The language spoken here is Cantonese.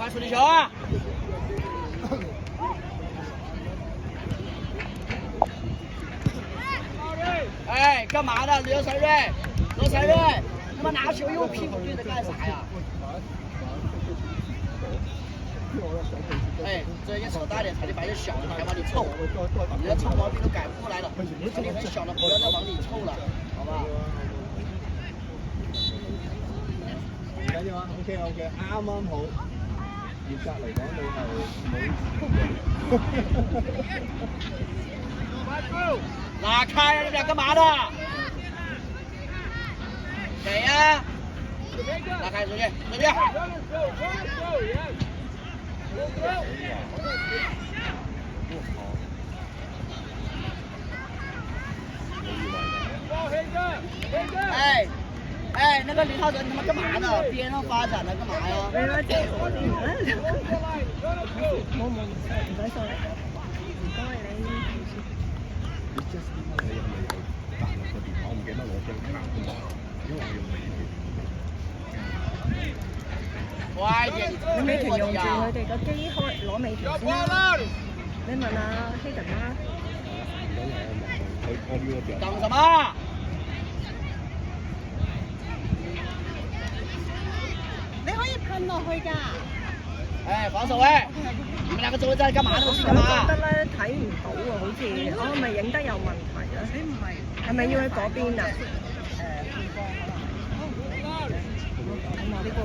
快处理球啊！哎，干嘛呢？刘晨瑞，他妈拿球用屁股对着干啥呀？哎，这你扯大点，才得把这小的还往里凑，你的臭毛病都改不过来了。这里很小的，不要再往里凑了，好吧？唔緊要啊 ，OK， 啱啱好。嚴格嚟講，你係拉開啊！你們倆幹嘛的？誰呀？拉開出去，出去！哎，那个林浩哲，你他媽幹嘛呢？邊上發展呢，幹嘛呀？我唔使上嚟，唔該你。我唔記得攞張卡，因為我用美團。快點！你美團用住佢哋個機開攞美團先啦。你問下希頓啦。等什麼？你可以噴落去㗎。哎，防守位！你們兩個周圍在幹嘛呢？我知幹嘛？我覺得咧睇唔到啊，好似我係咪影得有問題啊？你唔係，係咪要去嗰邊啊？咁我呢個